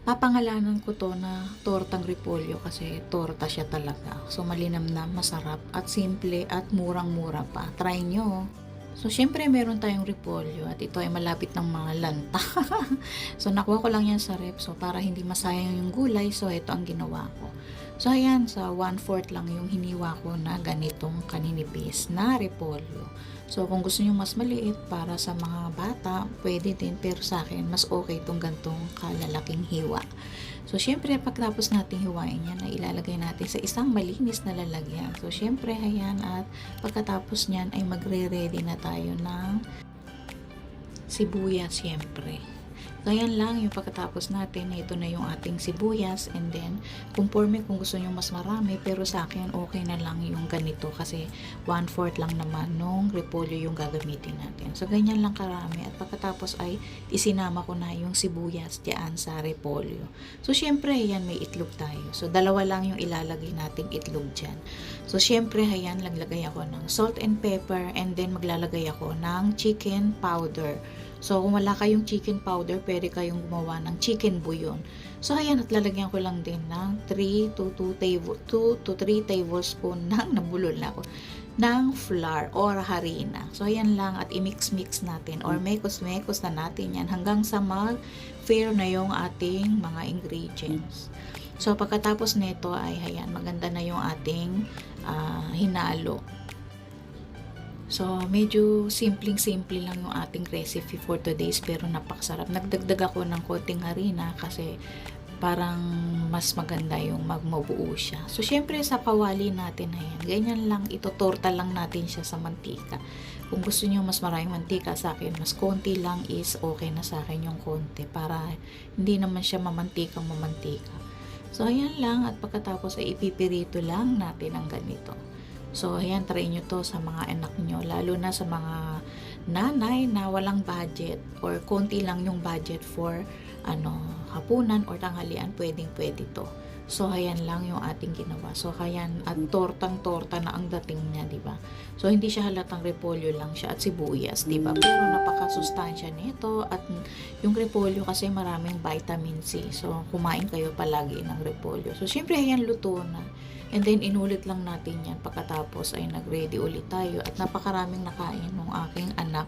Papangalanan ko 'to na tortang repolyo kasi torta siya talaga. So, malinamnam, masarap at simple at murang-mura pa. Try nyo. So, syempre meron tayong repolyo at ito ay malapit ng mga lanta. So, nakuha ko lang yan sa rep. So, para hindi masayang yung gulay, so ito ang ginawa ko. So, ayan, sa 1/4 lang yung hiniwa ko na ganitong kaninipis na repolyo. So, kung gusto nyo mas maliit para sa mga bata, pwede din. Pero sa akin, mas okay itong gantong kalalaking hiwa. So, syempre, pagkatapos natin hiwain yan, ay ilalagay natin sa isang malinis na lalagyan. So, syempre, ayan, at pagkatapos nyan, ay magre-ready na tayo ng sibuyas, syempre. So, ayan lang yung pagkatapos natin. Ito na yung ating sibuyas. And then, conforme kung gusto nyo mas marami. Pero sa akin, okay na lang yung ganito. Kasi 1/4 lang naman nung repolyo yung gagamitin natin. So, ganyan lang karami. At pagkatapos ay isinama ko na yung sibuyas diyan sa repolyo. So, syempre, ayan, may itlog tayo. So, dalawa lang yung ilalagay nating itlog dyan. So, syempre, ayan, naglagay ako ng salt and pepper. And then, maglalagay ako ng chicken powder. So, kung wala kayong chicken powder, pwede kayong gumawa ng chicken bouillon. So, ayan, at lalagyan ko lang din ng 3 to 3 tablespoon ng nabulol na ako ng flour or harina. So, ayan lang at i-mix-mix natin or mekos-mekos na natin yan hanggang sa mag-fair na yung ating mga ingredients. So, pagkatapos nito ay, ayan, maganda na yung ating hinalo. So, medyo simpleng-simple lang yung ating recipe for today's pero napakasarap. Nagdagdag ako ng konting harina kasi parang mas maganda yung magmabuo siya. So, syempre sa kawali natin, ayan, ganyan lang, itotorta lang natin siya sa mantika. Kung gusto niyo mas maraming mantika, sa akin mas konti lang is okay na sa akin yung konti para hindi naman siya mamantikang mamantika. So, ayan lang at pagkatapos ay ipipirito lang natin ang ganito. So, ayan, try nyo to sa mga anak nyo, lalo na sa mga nanay na walang budget or konti lang yung budget for hapunan or tanghalian, pwedeng-pwede to. So, ayan lang yung ating ginawa. So, ayan, at tortang-torta na ang dating niya, di ba? So, hindi siya halatang repolyo lang siya at sibuyas, di ba? Pero napakasustansya nito at yung repolyo kasi maraming vitamin C. So, kumain kayo palagi ng repolyo. So, syempre, ayan, luto na. And then, inulit lang natin yan. Pagkatapos ay nag-ready ulit tayo. At napakaraming nakain nung aking anak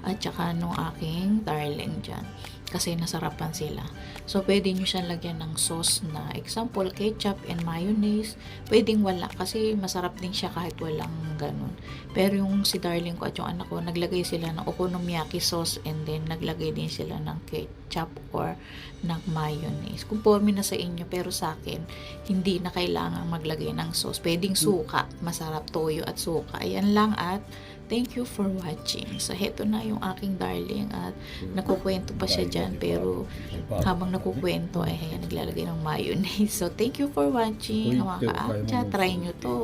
at saka nung aking darling dyan. Kasi nasarapan sila. So, pwede nyo siyang lagyan ng sauce na example, ketchup and mayonnaise. Pwedeng wala kasi masarap din siya kahit walang ganun. Pero yung si darling ko at yung anak ko, naglagay sila ng okonomiyaki sauce and then naglagay din sila ng ketchup or ng mayonnaise. Conforme na sa inyo, pero sa akin, hindi na kailangan maglagay ng sauce. Pwedeng suka. Masarap toyo at suka. Ayan lang at thank you for watching. So, heto na yung aking darling at nakukwento pa siya dyan. Pero habang nakukwento, ay naglalagay ng mayonnaise. So, thank you for watching. Mga ka-atcha, try nyo to.